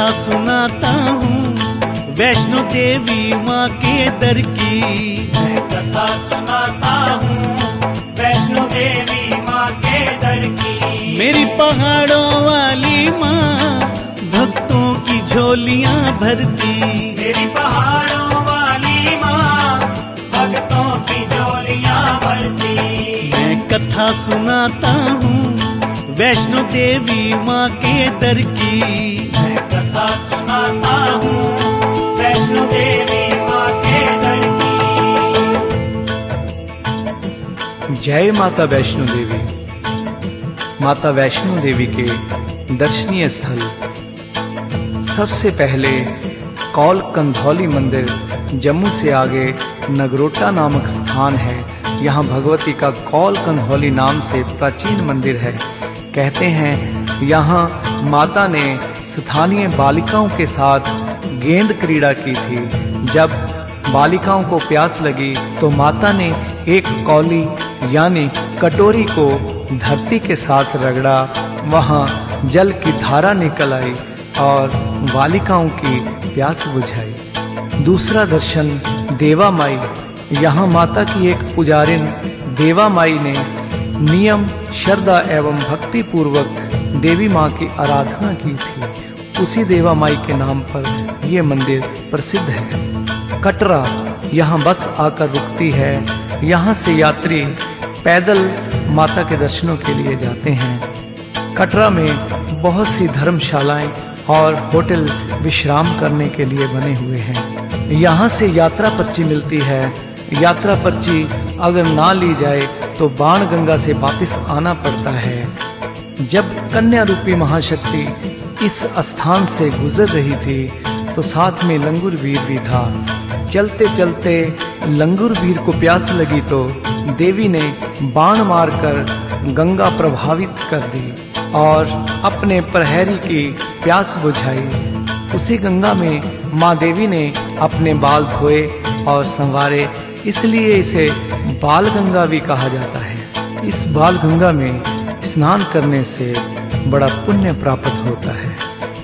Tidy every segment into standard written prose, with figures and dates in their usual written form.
कथा सुनाता हूँ वैष्णो देवी माँ के दर की। मैं कथा सुनाता हूँ वैष्णो देवी माँ के दर की। मेरी पहाड़ों वाली माँ भक्तों की झोलियाँ भरती। मेरी पहाड़ों वाली माँ भक्तों की झोलियाँ भरती। मैं कथा सुनाता हूँ वैष्णो देवी माँ के दर की। मैं कथा सुनाता हूँ वैष्णो देवी माँ के दर की। जय माता वैष्णो देवी। माता वैष्णो देवी के दर्शनीय स्थल सबसे पहले कौल कंधौली मंदिर, जम्मू से आगे नगरोटा नामक स्थान है। यहाँ भगवती का कौल कंधौली नाम से प्राचीन मंदिर है। कहते हैं यहाँ माता ने स्थानीय बालिकाओं के साथ गेंद क्रीड़ा की थी। जब बालिकाओं को प्यास लगी तो माता ने एक कौली यानी कटोरी को धरती के साथ रगड़ा, वहाँ जल की धारा निकल आई और बालिकाओं की प्यास बुझाई। दूसरा दर्शन देवा माई। यहाँ माता की एक पुजारिन देवा माई ने नियम, श्रद्धा एवं भक्ति पूर्वक देवी माँ की आराधना की थी। उसी देवा माई के नाम पर ये मंदिर प्रसिद्ध है। कटरा, यहाँ बस आकर रुकती है। यहाँ से यात्री पैदल माता के दर्शनों के लिए जाते हैं। कटरा में बहुत सी धर्मशालाएं और होटल विश्राम करने के लिए बने हुए हैं। यहाँ से यात्रा पर्ची मिलती है। यात्रा पर्ची अगर ना ली जाए तो बाण गंगा से वापस आना पड़ता है। जब कन्या रूपी महाशक्ति इस स्थान से गुजर रही थी तो साथ में लंगूर वीर भी था। चलते चलते लंगूर वीर को प्यास लगी तो देवी ने बाण मारकर गंगा प्रभावित कर दी और अपने प्रहरी की प्यास बुझाई। उसी गंगा में माँ देवी ने अपने बाल धोए और संवारे, इसलिए इसे बाल गंगा भी कहा जाता है। इस बाल गंगा में स्नान करने से बड़ा पुण्य प्राप्त होता है।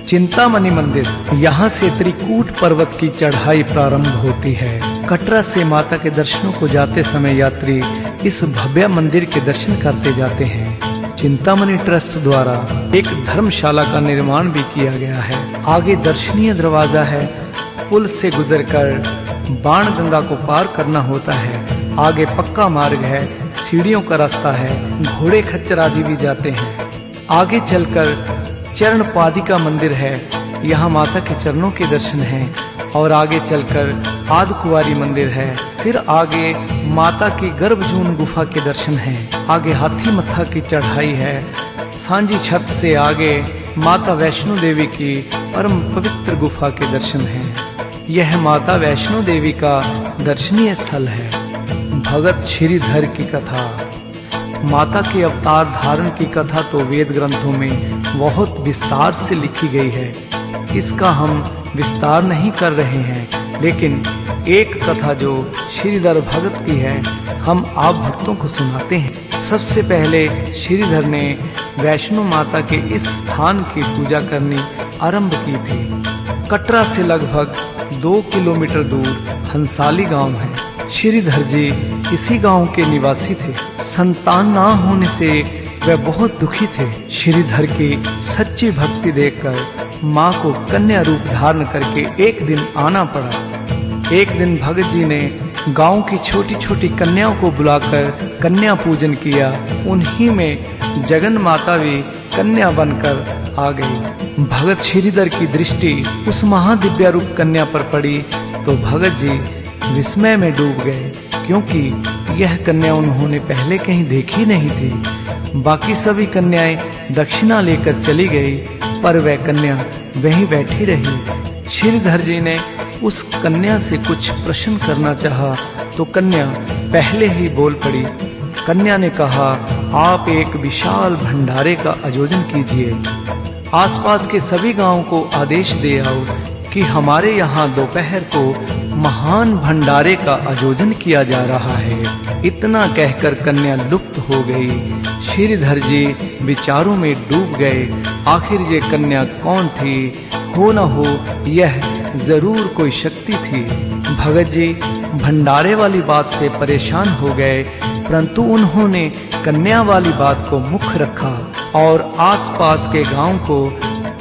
चिंतामणि मंदिर, यहाँ से त्रिकूट पर्वत की चढ़ाई प्रारंभ होती है। कटरा से माता के दर्शनों को जाते समय यात्री इस भव्य मंदिर के दर्शन करते जाते हैं। चिंतामणि ट्रस्ट द्वारा एक धर्मशाला का निर्माण भी किया गया है। आगे दर्शनीय दरवाजा है। पुल से गुजरकर बाण गंगा को पार करना होता है। आगे पक्का मार्ग है, सीढ़ियों का रास्ता है, घोड़े खच्चर आदि भी जाते हैं। आगे चलकर चरण पादिका मंदिर है। यहाँ माता के चरणों के दर्शन हैं। और आगे चलकर आद कुंवारी मंदिर है। फिर आगे माता की गर्भजून गुफा के दर्शन हैं। आगे हाथी मत्था की चढ़ाई है। सांझी छत से आगे माता वैष्णो देवी की परम पवित्र गुफा के दर्शन हैं। यह माता वैष्णो देवी का दर्शनीय स्थल है। भगत श्रीधर की कथा। माता के अवतार धारण की कथा तो वेद ग्रंथों में बहुत विस्तार से लिखी गई है। इसका हम विस्तार नहीं कर रहे हैं, लेकिन एक कथा जो श्रीधर भगत की है हम आप भक्तों को सुनाते हैं। सबसे पहले श्रीधर ने वैष्णो माता के इस स्थान की पूजा करनी आरंभ की थी। कटरा से लगभग 2 किलोमीटर दूर हंसाली गांव है। श्रीधर जी इसी गांव के निवासी थे। संतान ना होने से वे बहुत दुखी थे। श्रीधर की सच्ची भक्ति देखकर माँ को कन्या रूप धारण करके एक दिन आना पड़ा। एक दिन भगत जी ने गांव की छोटी छोटी कन्याओं को बुलाकर कन्या पूजन किया। उन्हीं में जगन माता भी कन्या बनकर आ गई। भगत श्रीधर की दृष्टि उस महादिव्य रूप कन्या पर पड़ी तो भगत जी विस्मय में डूब गए, क्योंकि यह कन्या उन्होंने पहले कहीं देखी नहीं थी। बाकी सभी कन्याएं दक्षिणा लेकर चली गई, पर वह कन्या वहीं बैठी रही। श्रीधर जी ने उस कन्या से कुछ प्रश्न करना चाहा तो कन्या पहले ही बोल पड़ी। कन्या ने कहा, आप एक विशाल भंडारे का आयोजन कीजिए। आसपास के सभी गांवों को आदेश दे आओ कि हमारे यहाँ दोपहर को महान भंडारे का आयोजन किया जा रहा है। इतना कहकर कन्या लुप्त हो गई। श्रीधर जी विचारों में डूब गए। आखिर ये कन्या कौन थी हो न हो यह जरूर कोई शक्ति थी। भगत जी भंडारे वाली बात से परेशान हो गए, परंतु उन्होंने कन्या वाली बात को मुख्य रखा और आसपास के गांव को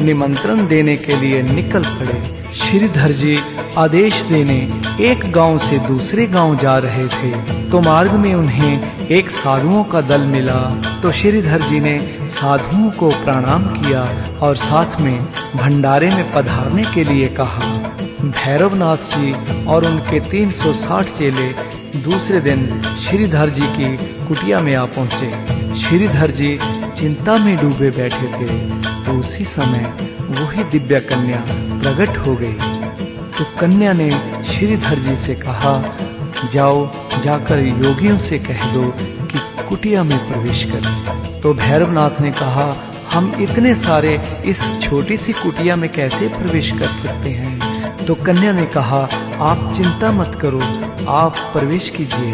निमंत्रण देने के लिए निकल पड़े। श्रीधर जी आदेश देने एक गांव से दूसरे गांव जा रहे थे, तो मार्ग में उन्हें एक साधुओं का दल मिला। तो श्रीधर जी ने साधुओं को प्रणाम किया और साथ में भंडारे में पधारने के लिए कहा। भैरवनाथ जी और उनके 360 चेले दूसरे दिन श्रीधर जी की कुटिया में आ पहुंचे। श्रीधर जी चिंता में डूबे बैठे थे, तो उसी समय वही दिव्य कन्या प्रकट हो गई। तो कन्या ने श्रीधर जी से कहा, जाओ जाकर योगियों से कह दो कि कुटिया में प्रवेश करें। तो भैरवनाथ ने कहा, हम इतने सारे इस छोटी सी कुटिया में कैसे प्रवेश कर सकते हैं। तो कन्या ने कहा, आप चिंता मत करो, आप प्रवेश कीजिए।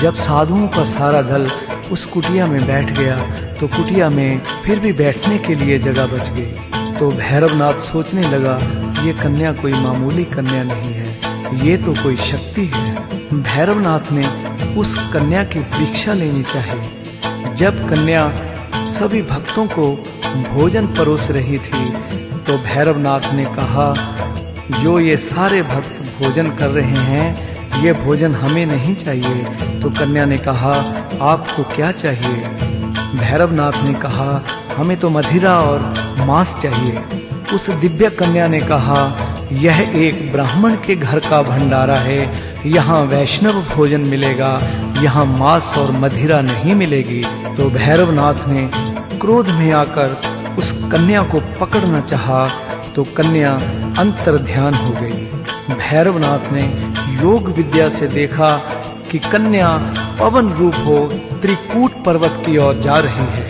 जब साधुओं का सारा दल उस कुटिया में बैठ गया, तो कुटिया में फिर भी बैठने के लिए जगह बच गई। तो भैरवनाथ सोचने लगा, ये कन्या कोई मामूली कन्या नहीं है, ये तो कोई शक्ति है। भैरवनाथ ने उस कन्या की परीक्षा लेनी चाहिए। जब कन्या सभी भक्तों को भोजन परोस रही थी, तो भैरवनाथ ने कहा, जो ये सारे भक्त भोजन कर रहे हैं, ये भोजन हमें नहीं चाहिए। तो कन्या ने कहा, आपको क्या चाहिए। भैरवनाथ ने कहा, हमें तो मदिरा और मांस चाहिए। उस दिव्य कन्या ने कहा, यह एक ब्राह्मण के घर का भंडारा है, यहाँ वैष्णव भोजन मिलेगा, यहाँ मांस और मदिरा नहीं मिलेगी। तो भैरवनाथ ने क्रोध में आकर उस कन्या को पकड़ना चाहा, तो कन्या अंतर ध्यान हो गई। भैरवनाथ ने योग विद्या से देखा कि कन्या पवन रूप हो त्रिकूट पर्वत की ओर जा रही है।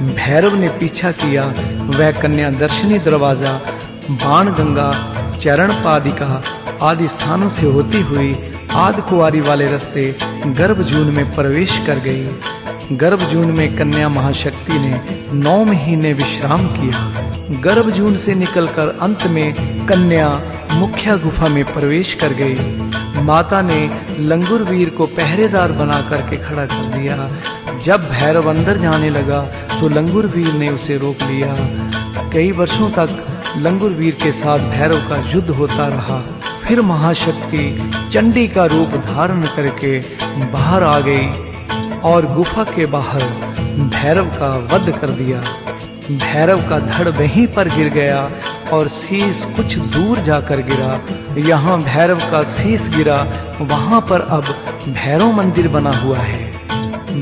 भैरव ने पीछा किया, वह कन्या दर्शनी दरवाजा, बाण गंगा, चरण पादिका आदि स्थानों से होती हुई आदि कुआरी वाले रास्ते गर्भजून में प्रवेश कर गई। गर्भजून में कन्या महाशक्ति ने 9 महीने विश्राम किया। गर्भजून से निकलकर अंत में कन्या मुख्य गुफा में प्रवेश कर गई। माता ने लंगूर वीर को पहरेदार बना करके खड़ा कर दिया। जब भैरव अंदर जाने लगा, तो लंगूर वीर ने उसे रोक लिया। कई वर्षों तक लंगूर वीर के साथ भैरव का युद्ध होता रहा। फिर महाशक्ति चंडी का रूप धारण करके बाहर आ गई और गुफा के बाहर भैरव का वध कर दिया। भैरव का धड़ वहीं पर गिर गया और शीश कुछ दूर जाकर गिरा। यहाँ भैरव का शीश गिरा, वहां पर अब भैरव मंदिर बना हुआ है।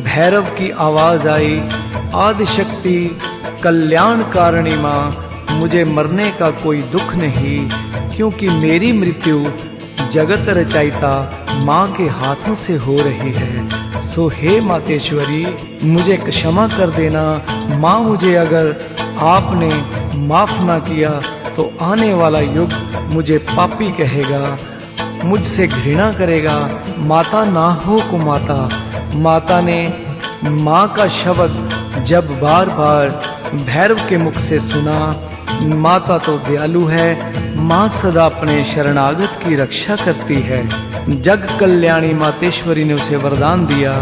भैरव की आवाज आई, आदिशक्ति कल्याणकारिणी माँ, मुझे मरने का कोई दुख नहीं, क्योंकि मेरी मृत्यु जगत रचयिता माँ के हाथों से हो रही है। सो हे मातेश्वरी, मुझे क्षमा कर देना। माँ, मुझे अगर आपने माफ ना किया तो आने वाला युग मुझे पापी कहेगा, मुझसे घृणा करेगा। माता ना हो को माता। माता ने माँ का शब्द जब बार बार भैरव के मुख से सुना, माता तो दयालु है, माँ सदा अपने शरणागत की रक्षा करती है। जग कल्याणी मातेश्वरी ने उसे वरदान दिया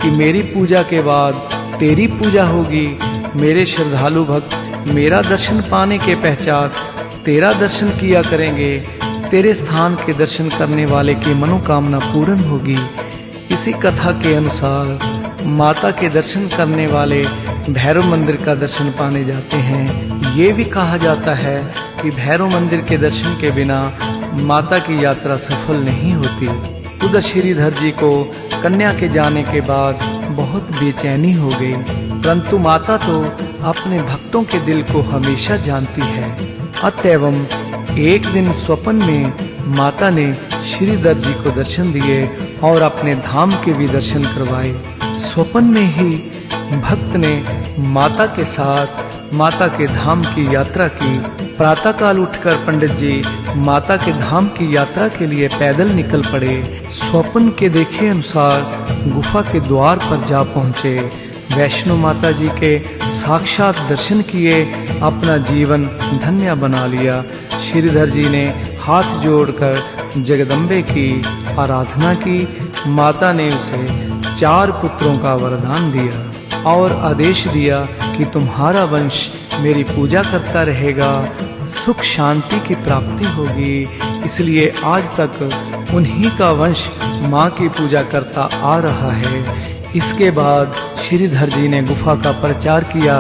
कि मेरी पूजा के बाद तेरी पूजा होगी। मेरे श्रद्धालु भक्त मेरा दर्शन पाने के पश्चात तेरा दर्शन किया करेंगे। तेरे स्थान के दर्शन करने वाले की मनोकामना पूर्ण होगी। इसी कथा के अनुसार माता के दर्शन करने वाले भैरव मंदिर का दर्शन पाने जाते हैं। ये भी कहा जाता है कि भैरव मंदिर के दर्शन के बिना माता की यात्रा सफल नहीं होती। उधर श्रीधर जी को कन्या के जाने के बाद बहुत बेचैनी हो गई, परंतु माता तो अपने भक्तों के दिल को हमेशा जानती है। अतएव एक दिन स्वप्न में माता ने श्रीधर जी को दर्शन दिए और अपने धाम के भी दर्शन करवाए। स्वप्न में ही भक्त ने माता के साथ माता के धाम की यात्रा की। प्रातःकाल उठकर पंडित जी माता के धाम की यात्रा के लिए पैदल निकल पड़े। स्वप्न के देखे अनुसार गुफा के द्वार पर जा पहुँचे। वैष्णो माता जी के साक्षात दर्शन किए, अपना जीवन धन्य बना लिया। श्रीधर जी ने हाथ जोड़कर जगदम्बे की आराधना की। माता ने उसे 4 पुत्रों का वरदान दिया और आदेश दिया कि तुम्हारा वंश मेरी पूजा करता रहेगा, सुख शांति की प्राप्ति होगी। इसलिए आज तक उन्हीं का वंश माँ की पूजा करता आ रहा है। इसके बाद श्रीधर जी ने गुफा का प्रचार किया।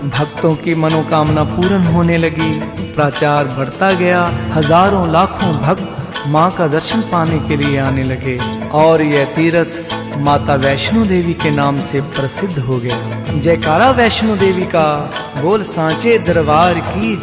भक्तों की मनोकामना पूर्ण होने लगी। प्रचार बढ़ता गया। हजारों लाखों भक्त माँ का दर्शन पाने के लिए आने लगे और यह तीर्थ माता वैष्णो देवी के नाम से प्रसिद्ध हो गया। जयकारा वैष्णो देवी का, बोल सांचे दरबार की।